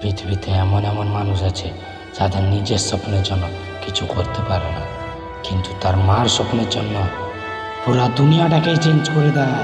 পৃথিবীতে এমন এমন মানুষ আছে যাদের নিজের স্বপ্নের জন্য কিছু করতে পারে না, কিন্তু তার মার স্বপ্নের জন্য পুরা দুনিয়াটাকেই চেঞ্জ করে দেয়।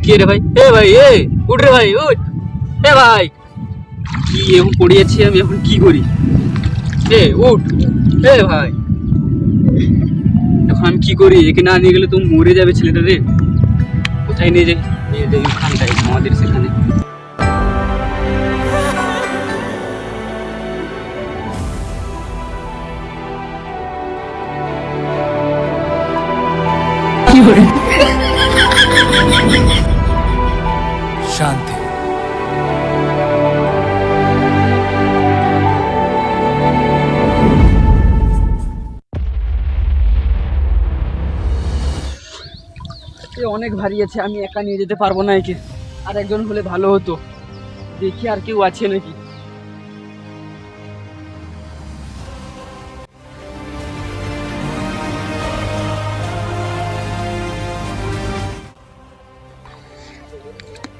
কি রে ভাই? এ ভাই, এ উঠ রে ভাই, উঠ। এ ভাই, কি এখন পড়ে যাচ্ছি আমি, এখন কি করি? এ উঠ। এ ভাই, এখন আমি কি করি? একে না নিয়ে গেলে তো মরে যাবে ছেলেটা রে। কোথায় নিয়ে যাই? নিয়ে যাই ওখানটায়, আমাদের সেখানে। কি করে शांति। অনেক ভারী আছে, আমি একা নিয়ে যেতে পারবো না একে। আর একজন হলে ভালো হতো, দেখি আর কেউ আছে নাকি।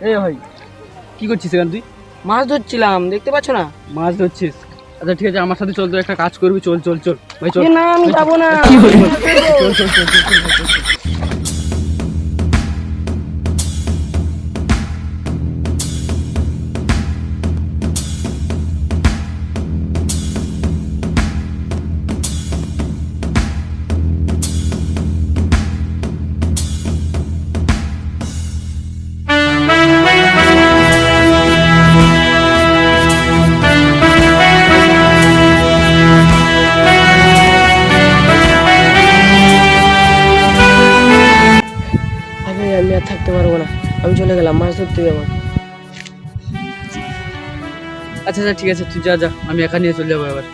এ ভাই, কি করছিস এখানে তুই? মাছ ধরছিলাম, দেখতে পাচ্ছ না? মাছ ধরছিস? আচ্ছা ঠিক আছে, আমার সাথে চল, তো একটা কাজ করবি। চল চল চল ভাই, চল। এ না, আমি যাবো না। চল চল চল চল চল চল। আমি আর থাকতে পারবো না, আমি চলে গেলাম, মাছ ধরতে যাবো। আচ্ছা আচ্ছা ঠিক আছে, তুই যা যা, আমি একা নিয়ে চলে যাবো এবার।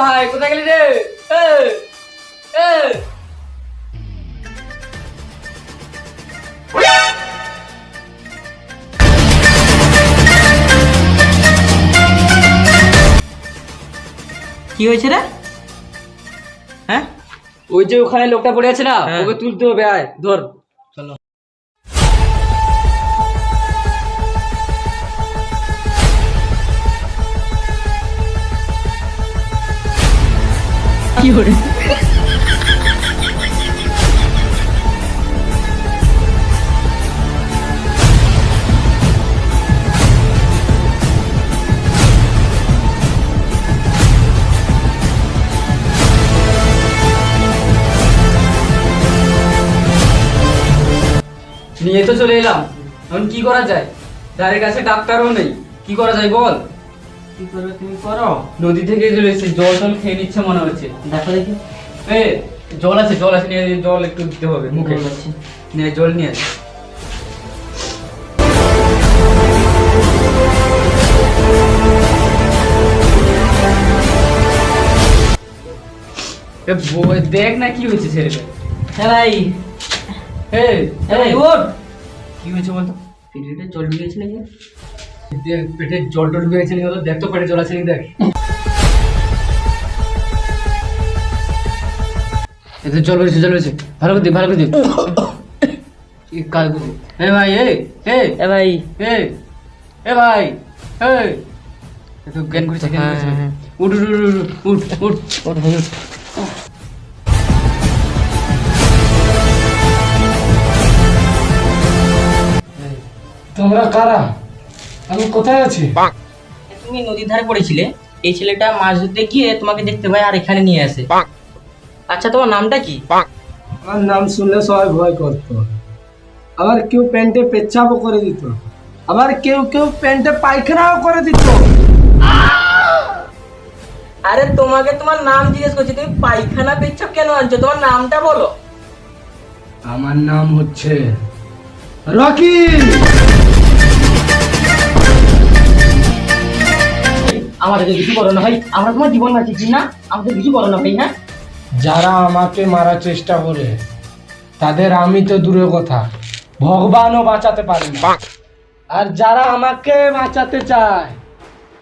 ভাই কোথায় গেলি রে? কি হয়েছে রে? হ্যাঁ, ওই যে ওখানে লোকটা পড়ে আছে না, ওকে তুলতে হবে। আয় ধর। চলো। কি করে নিয়ে তো চলে এলাম, এখন কি করা যায়? ধারে কাছে ডাক্তারও নেই, কি করা যায় বল? কি করবে তুমি করো। নদী থেকে চলে এসেছে, জল টল খেয়ে নিচ্ছে মনে হচ্ছে। দেখো দেখি। এ জল আছে, জল আছে, নিয়ে জল একটু দিতে হবে মুখে। জল আছে। নিয়ে জল নিয়ে আসে। দেখ না কি হয়েছে ছেলেটা। হ্যাঁ ভাই। হ্যাঁ ভাই ওঠ। কি হয়েছে বলতো? পেটে জল ঢুকেছে নাকি? দেখ পেটে জল টল বেড়েছে নি, দেখ তো পেটে জল আছে নি, দেখ। এতে জল বেড়েছে, জল বেড়েছে। ভালো করে দে, ভালো করে দে। কাল করে। এ ভাই, এ ভাই। এ ভাই, এ তো জ্ঞান করেছে, জ্ঞান করেছে। হ্যাঁ। উঠ উঠ উঠ উঠ উঠ। ওঠ ভাই ওঠ। তোমরা কারা? আমি কোথায় আছি? তুমি নদীর ধারে পড়েছিলে, এই ছেলেটা মাছ ধরতে গিয়ে তোমাকে দেখতে পায় আর এখানে নিয়ে আসে। আচ্ছা তোমার নামটা কি? আমার নাম শুনলে সবাই ভয় করতো, আবার কেউ প্যান্টে পেচ্ছাপও করে দিত, আবার কেউ কেউ প্যান্টে পায়খানাও করে দিত। আরে তোমাকে তোমার নাম জিজ্ঞেস করছি, তুমি পায়খানা পেচ্ছাপ কেন আনছো? তোমার নামটা বলো। আমার নাম হচ্ছে রকি। আমাদেরকে কিছু করো না ভাই, আমরা তোমার জীবন বাঁচিয়েছি না, আমাদের কিছু করো না ভাই। হ্যাঁ যারা আমাকে মারার চেষ্টা করে তাদের আমি তো দূরের কথা, ভগবানও বাঁচাতে পারে না। আর যারা আমাকে বাঁচাতে চায়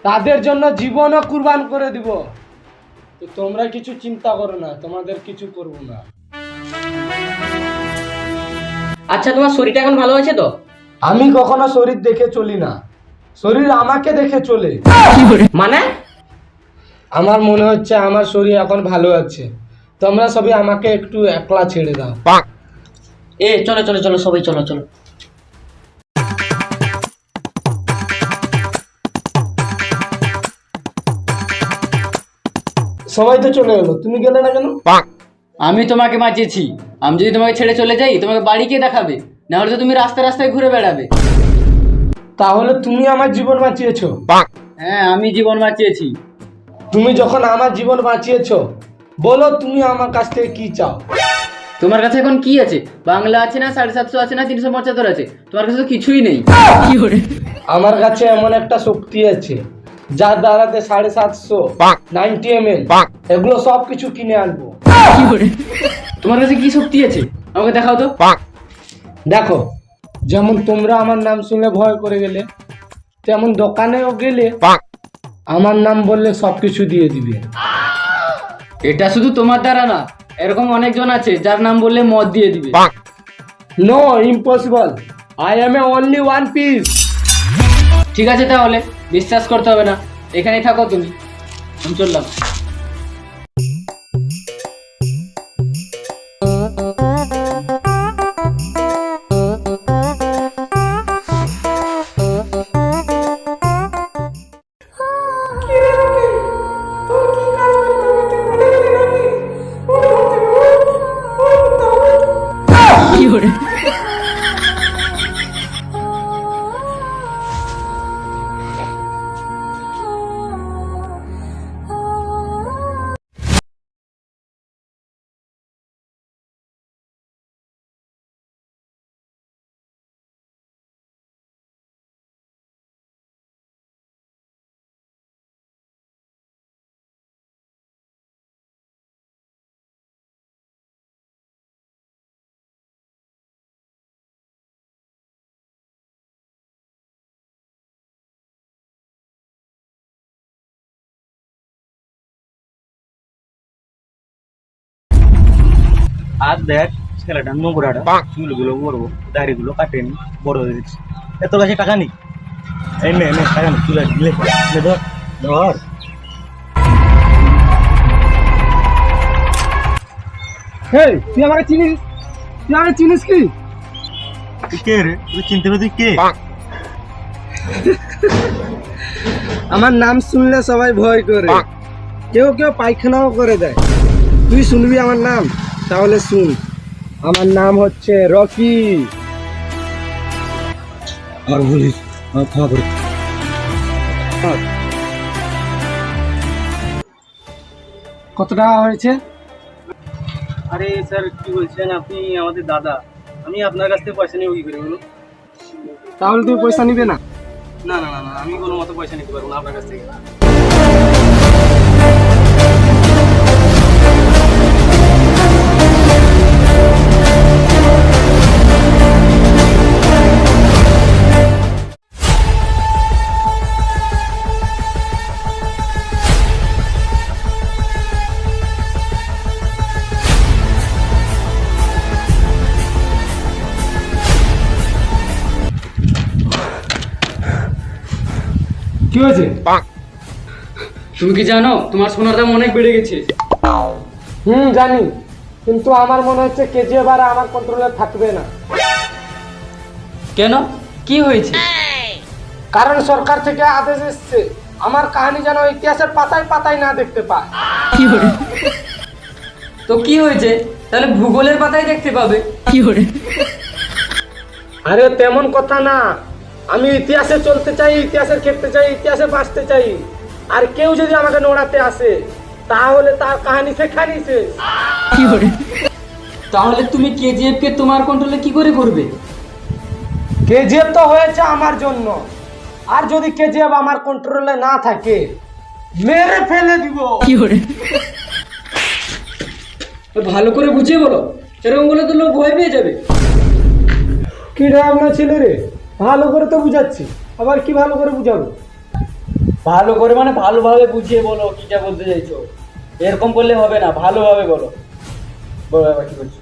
তাদের জন্য জীবনও কুরবান করে দিব। তো তোমরা কিছু চিন্তা করো না, তোমাদের কিছু করব না। আচ্ছা তোমার শরীরটা এখন ভালো আছে তো? আমি কখনো শরীর দেখে চলি না, শরীর আমাকে দেখে চলে। মানে আমার মনে হচ্ছে আমার শরীর এখন ভালো আছে, তোমরা সবাই আমাকে একটু একলা ছেড়ে দাও। চলো চলো চলো সবাই চলো চলো। সবাই তো চলে গেলো, তুমি গেলে না কেন? আমি তোমাকে বাঁচিয়েছি। আমি যদি তোমাকে ছেড়ে চলে যাই, তোমাকে বাড়ি কে দেখাবে? না হলে তো তুমি রাস্তায় রাস্তায় ঘুরে বেড়াবে। তাহলে তুমি আমার জীবন বাঁচিয়েছো? হ্যাঁ, আমি জীবন বাঁচিয়েছি। তুমি যখন আমার জীবন বাঁচিয়েছো, বলো তুমি আমার কাছ থেকে কি চাও? তোমার কাছে এখন কি আছে? বাংলা আছে না, 750 আছে না, 375 আছে? তোমার কাছে তো কিছুই নেই। আমার কাছে এমন একটা শক্তি আছে যার দ্বারাতে 750, 90 ml এগুলো সব কিছু কিনে আনবো। তোমার কাছে কি শক্তি আছে আমাকে দেখাও তো। দেখো, যেমন তোমরা আমার নাম শুনে ভয় করে গেলে, তেমন দোকানেও গেলে আমার নাম বললে সবকিছু দিয়ে দিবে। এটা শুধু তোমার দ্বারা না, এরকম অনেকজন আছে যার নাম বললে মদ দিয়ে দিবে। No, impossible, I am a only one piece. ঠিক আছে, তাহলে বিশ্বাস করতে হবে না, এখানেই থাকো তুমি, আমি চললাম। আর দেখ ছেলেটা নোংরাটা, চুলগুলো বড়, দাড়িগুলো কাটেনি, বড় হয়ে গেছে। এত কাছে টাকা নেই, এই নে নে টাকা নেই, চুল লে ধর ধর। হেই, তুই আমাকে চিনিস? তুই আমাকে চিনিস কি? তুই কে রে? তুই চিনতে পারবি তুই কে? আমার নাম শুনলে সবাই ভয় করে, কেউ কেউ পায়খানাও করে দেয়। তুই শুনবি আমার নাম? তাহলে শুন, আমার নাম হচ্ছে রকি। আর বলিস খাওয়া করে কত টাকা হয়েছে? আরে স্যার কি বলছেন আপনি? আমাদের দাদা, আমি আপনার কাছ থেকে পয়সা নিয়ে কি করি বলুন? তাহলে তুমি পয়সা নিবে না? না না না না, আমি কোনো মতো পয়সা নিতে পারবো না আপনার কাছ থেকে। কি হয়েছে? তুমি কি জানো তোমার সোনার দাম অনেক বেড়ে গেছে? জানি, কিন্তু আমার মনে হচ্ছে কেজিএফ আর আমার কন্ট্রোলে থাকবে না। কেন, কি হয়েছে? কারণ সরকার থেকে আদেশ এসছে আমার কাহিনী যেন ইতিহাসের পাতায় পাতায় না দেখতে পায়। তো কি হয়েছে? তাহলে ভূগোলের পাতায় দেখতে পাবে। আরে তেমন কথা না, আমি ইতিহাসে চলতে চাই, ইতিহাসের খেলতে চাই, ইতিহাসে বাঁচতে চাই। আর কেউ যদি আমাকে নোড়াতে আসে তাহলে তার কাহিনী সেখানেই শেষ। তাহলে তুমি কেজিএফ কে তোমার কন্ট্রোলে কি করে করবে? কেজিএফ তো হয়েছে আমার জন্য, আর যদি কেজিএফ আমার কন্ট্রোলে না থাকে মেরে ফেলে দিব। ভালো করে বুঝিয়ে বলো, এরকম বলে তো লোক ভয় পেয়ে যাবে। কি রে আপনার ছেলে রে, ভালো করে তো বুঝাচ্ছি, আবার কি ভালো করে বুঝাবো? ভালো করে মানে ভালোভাবে বুঝিয়ে বলো কিটা বলতে চাইছো। এরকম করলে হবে না, ভালোভাবে বলো। বলো এবার কি বলছো?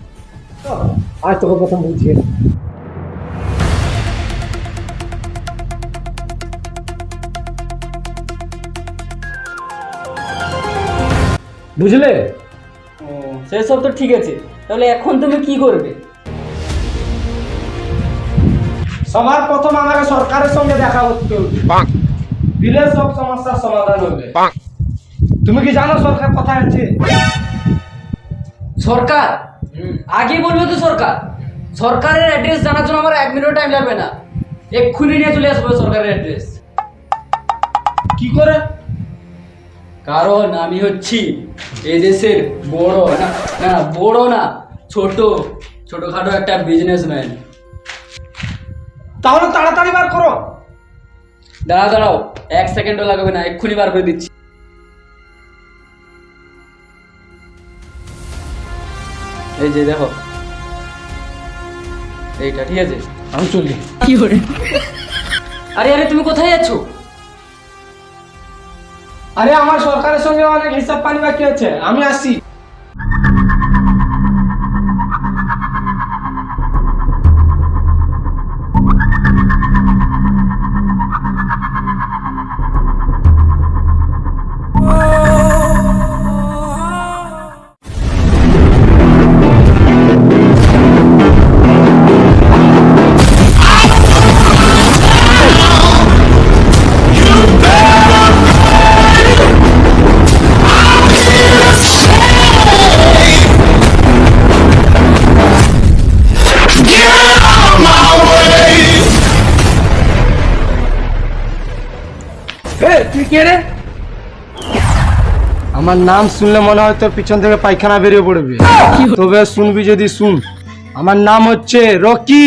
আজ তোকে প্রথম বুঝিয়ে নি। বুঝলে? সেসব তো ঠিক আছে, তাহলে এখন তুমি কি করবে? সবার প্রথম আমাকে সরকারের সঙ্গে দেখা করতে হবে, দিলে সব সমস্যার সমাধান হবে। তুমি কি জানো সরকার কোথায় আছে? সরকার আগে বলবে তো সরকার। সরকারের অ্যাড্রেস জানার জন্য আমার 1 মিনিট টাইম লাগবে না, এক্ষুনি নিয়ে চলে আসবে সরকারের অ্যাড্রেস। কি করে? কারণ আমি হচ্ছি এই দেশের বড় না না বড় না ছোটখাটো একটা বিজনেসম্যান। তাহলে তাড়াতাড়ি বার করো। দাঁড়াও 1 সেকেন্ডও লাগবে না, এক্ষুনি বার করে দিচ্ছি। এই যে দেখো এইটা, ঠিক আছে? আমি চলি। আরে আরে তুমি কোথায় যাচ্ছ? আরে আমার সরকারের সঙ্গে অনেক হিসাব পানি বাকি আছে, আমি আসি। তুই কে রে? আমার নাম শুনলে মনে হয় তোর পিছন থেকে পায়খানা বেরিয়ে পড়বে, তবে শুনবি যদি শুন। আমার নাম হচ্ছে রকি।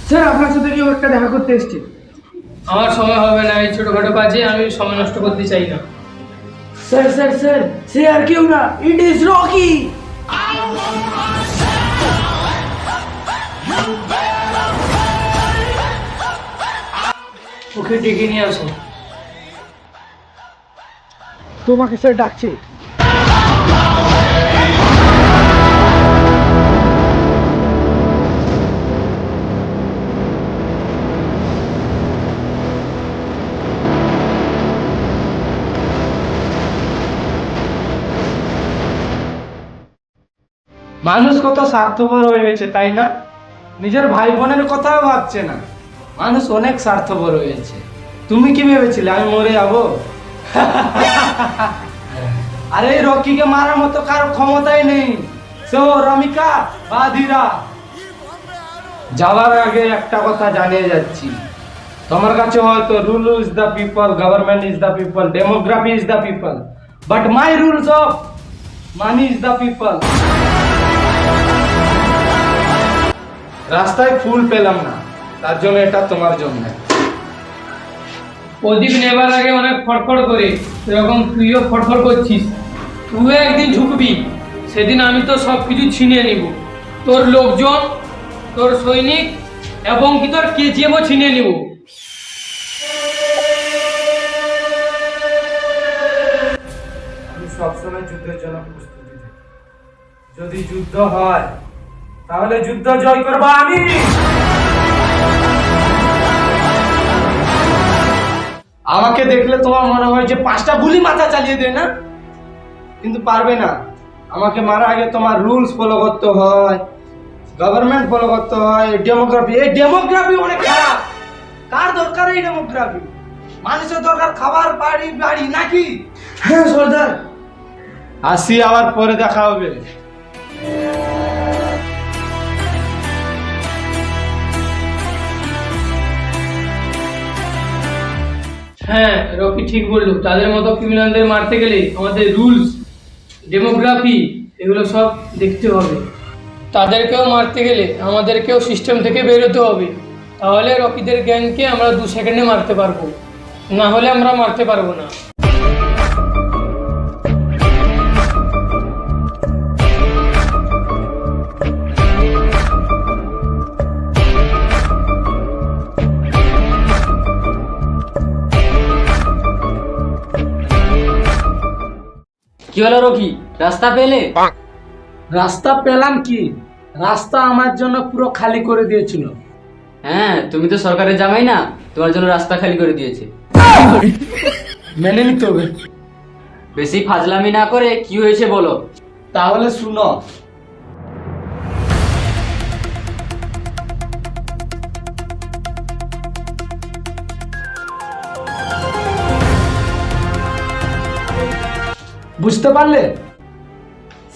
স্যার আপনার সাথে কি একটা দেখা করতে এসেছি। আমার সময় হবে না, এই ছোটখাটো কাজে আমি সময় নষ্ট করতে চাই না। স্যার স্যার স্যার, সে আর কেউ না, ইট ইজ রকি। ওকে ডেকে নিয়ে আসো। তোমাকে স্যার ডাকছে। মানুষ কত স্বার্থপর হয়ে গেছে, তাই না? নিজের ভাই বোনের কথাও ভাবছে না। মানুষ অনেক স্বার্থপর হয়েছে। তুমি কি ভেবেছিলে আমি মরে যাবো? আরে রকিকে মারার মতো কারো ক্ষমতাই নেই। সো রমিকা বাধিরা, যাওয়ার আগে একটা কথা জানিয়ে যাচ্ছি। তোমার কাছে হয়তো rule is the people, government is the people, demography is the people, but my rules of money is the people. রাস্তায় ফুল পেলাম না, তার জন্য এটা তোমার জন্য। প্রদীপ নেবার আগে অনেক ফটফট করে, এরকম তুইও ফটফট করছিস। তুইও একদিন ঝুঁকবি, সেদিন আমি তো সব কিছু ছিনিয়ে নিব। তোর লোকজন, তোর সৈনিক এবং কি তোর কেজিএফও ছিনিয়ে নিব। আমি সবসময় যুদ্ধের জন্য প্রস্তুতি থাকি। যদি যুদ্ধ হয় তাহলে যুদ্ধ জয় করবো আমি। আমাকে দেখলে তোমার মনে হয় যে 5টা গুলি মাথা চালিয়ে দেয় না, কিন্তু পারবে না। আমাকে মারা আগে তোমার রুলস ফলো করতে হয়, গভর্নমেন্ট ফলো করতে হয়, ডেমোগ্রাফি। এই ডেমোগ্রাফি অনেক খারাপ। কার দরকার এই ডেমোগ্রাফি? মানুষের দরকার খাবার, বাড়ি বাড়ি নাকি? হ্যাঁ সর্দার, আসি, আবার পরে দেখা হবে। হ্যাঁ, রকি ঠিক বললো। তাদের মতো ক্রিমিনালদের মারতে গেলে আমাদের রুলস, ডেমোগ্রাফি এগুলো সব দেখতে হবে। তাদেরকেও মারতে গেলে আমাদেরকেও সিস্টেম থেকে বেরোতে হবে। তাহলে রকিদের গ্যাংকে আমরা 2 সেকেন্ডে মারতে পারবো, না হলে আমরা মারতে পারবো না। কি হলো রকি, রাস্তা পেলে? রাস্তা পেলাম কি? রাস্তা আমার জন্য পুরো খালি করে দিয়েছিল। হ্যাঁ, তুমি তো সরকারের জামাই না, তোমার জন্য রাস্তা খালি করে দিয়েছে। মেনে নিতে হবে। বেশি ফাজলামি না করে কি হয়েছে বলো। তাহলে শুনো। বুঝতে পারলে?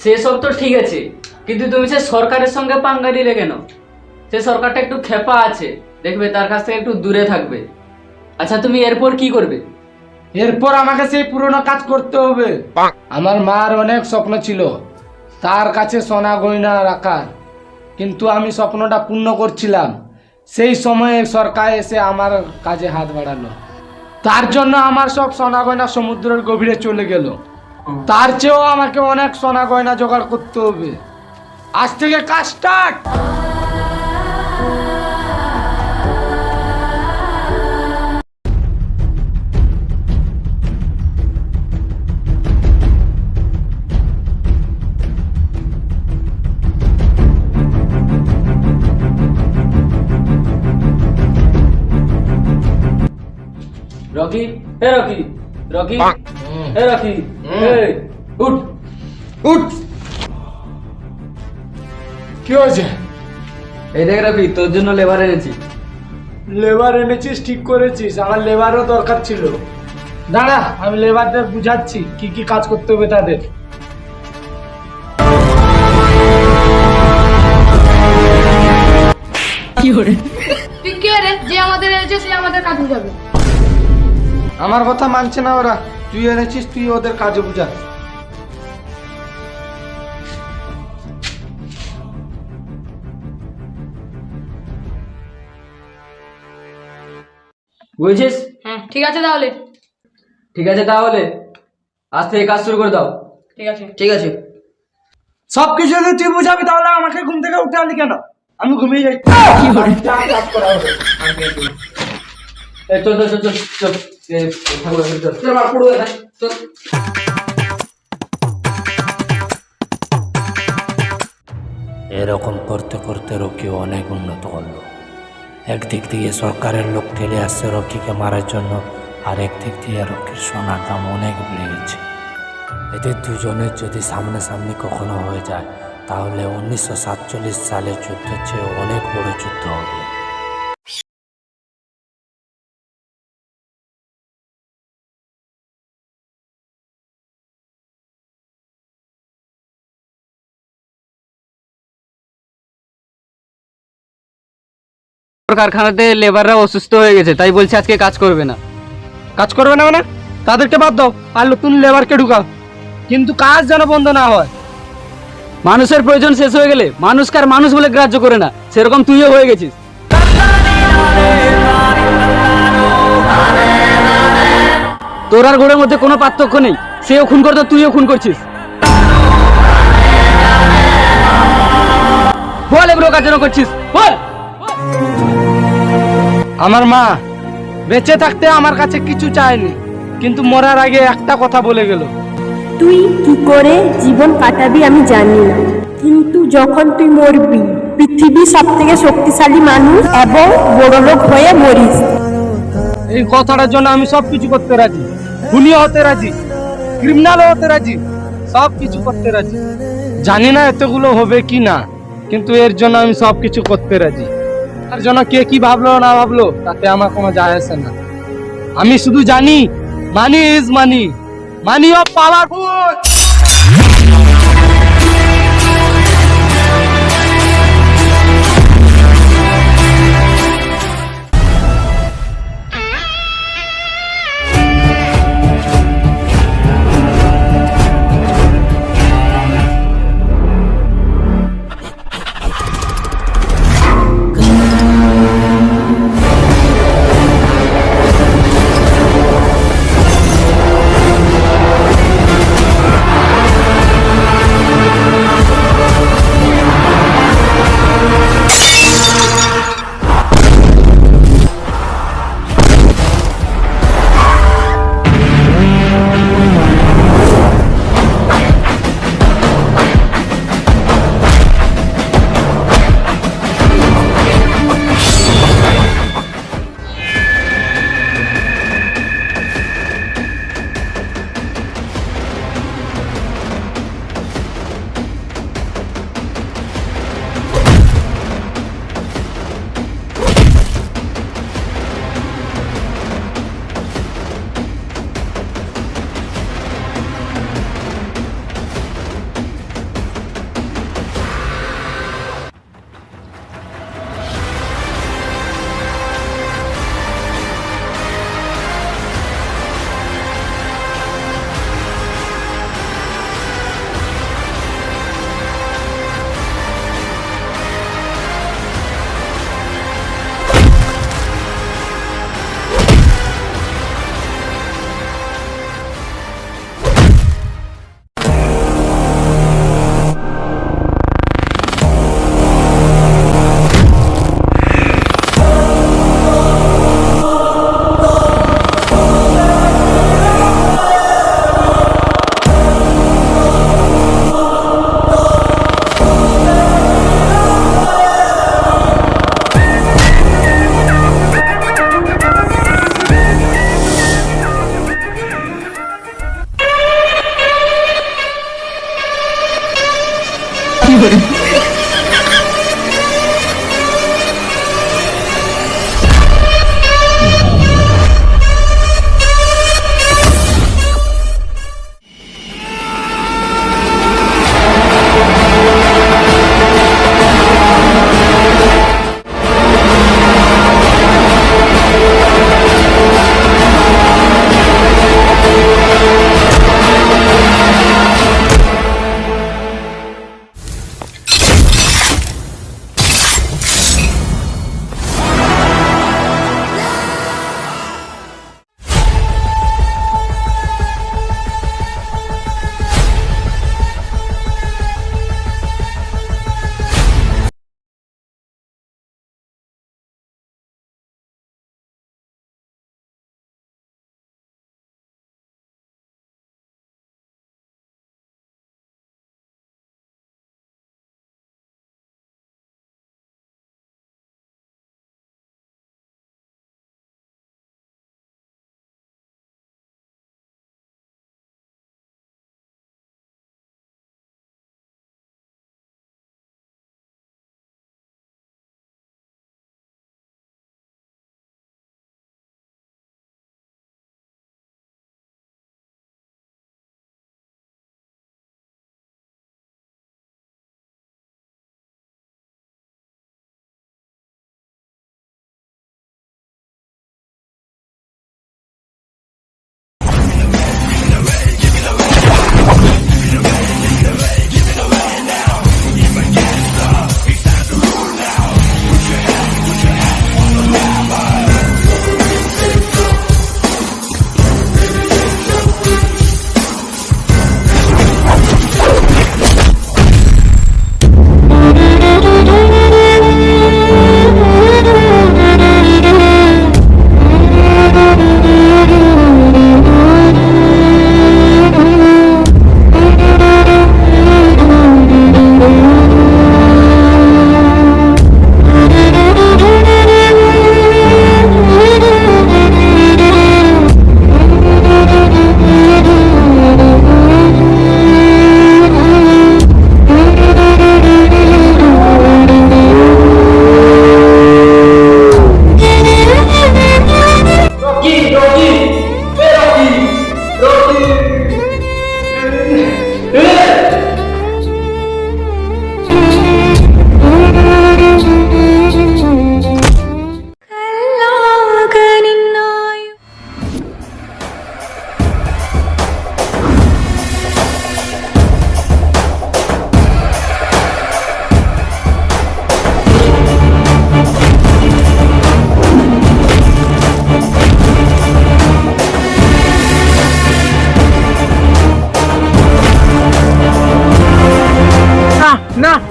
সেসব তো ঠিক আছে, কিন্তু তুমি সে সরকারের সঙ্গে পাঙ্গা দিলে কেন? সে সরকারটা একটু খেপা আছে, দেখবে তার কাছ থেকে একটু দূরে থাকবে। আচ্ছা, তুমি এরপর কি করবে? এরপর আমাকে সেই পুরনো কাজ করতে হবে। আমার মার অনেক স্বপ্ন ছিল তার কাছে সোনা গয়না রাখার, কিন্তু আমি স্বপ্নটা পূর্ণ করছিলাম। সেই সময়ে সরকার এসে আমার কাজে হাত বাড়ালো। তার জন্য আমার সব সোনা গয়না সমুদ্রের গভীরে চলে গেল। তার চেয়েও আমাকে অনেক সোনা গয়না জোগাড় করতে হবে। আজ থেকে কাজ স্টার্ট। রকি, হে রকি, রকি, হে রকি, এই উঠ, উঠ। কি হয়েছে? এই দেখ রকি, তোর জন্য লেবার এনেছি। লেবার এনেছিস, ঠিক করেছিস। আমার লেবারও দরকার ছিল। দাঁড়া, আমি লেবারদের বুঝাচ্ছি কি কি কাজ করতে হবে তাদের। তুই কে রে যে আমাদের এনেছে সে আমাদের কাজ বুঝাবে? আমার কথা মানছে না ওরা। তুই এনেছিস, তুই ওদের কাজে বুঝা। বুঝেছিস? হ্যাঁ ঠিক আছে তাহলে। ঠিক আছে, তাহলে আজ থেকে কাজ শুরু করে দাও। ঠিক আছে। ঠিক আছে। সবকিছু যদি তুই বুঝাবি তাহলে আমাকে ঘুম থেকে উঠে আনলি কেন? আমি ঘুমিয়ে যাই। কাজ করা হবে। এই চল চল চল চল চল, এই ঠাকুর ঘরে চল। চল, পড়ো না, চল। এরকম করতে করতে রকি অনেক উন্নত করলো। একদিক দিয়ে সরকারের লোক ঠেলে আসছে রকিকে মারার জন্য, আর একদিক দিয়ে রকির সোনার দাম অনেক বেড়ে গেছে। এদের দুজনের যদি সামনাসামনি কখনো হয়ে যায় তাহলে 1947 সালের যুদ্ধের চেয়ে অনেক বড় যুদ্ধ হবে। কারখানাতে লেবাররা অসুস্থ হয়ে গেছে, তাই বলছে আজকে কাজ করবে না। কাজ করবে না মানে? তাদেরকে বাদ দাও আর নতুন লেবারকে ঢুকাও, কিন্তু কাজ যেন বন্ধ না হয়। মানুষের প্রয়োজন শেষ হয়ে গেলে মানুষকে আর মানুষ বলে গ্রাহ্য করে না, সেরকম তুইও হয়ে গেছিস। তোর আর গোড়ের মধ্যে কোনো পার্থক্য নেই, সেও খুন করতো, তুইও খুন করছিস। বল এগুলো কাজ যেন করছিস, বল। আমার মা বেঁচে থাকতে আমার কাছে কিছু চায়নি, কিন্তু মরার আগে একটা কথা বলে গেল, তুই কি করে জীবন কাটাবি আমি জানি না, কিন্তু যখন তুই মরবি পৃথিবীর সব থেকে শক্তিশালী মানুষ এবং বড়লোক হয়ে মরিস। এই কথাটার জন্য আমি সবকিছু করতে রাজি, খুনিও হতে রাজি, ক্রিমিনালও হতে রাজি, সব কিছু করতে রাজি। জানি না এতগুলো হবে কি না, কিন্তু এর জন্য আমি সবকিছু করতে রাজি। তার জন্য কে কি ভাবলো না ভাবলো তাতে আমার কোনো যায় আসে না। আমি শুধু জানি money is money, money of powerful.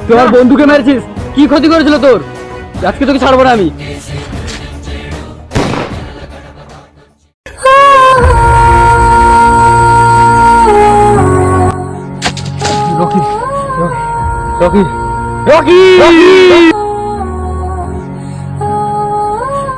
তুই আমার বন্ধুকে মেরেছিস, কি ক্ষতি করেছিল তোর? আজকে তোকে ছাড়বো না আমি। Rocky Rocky Rocky Rocky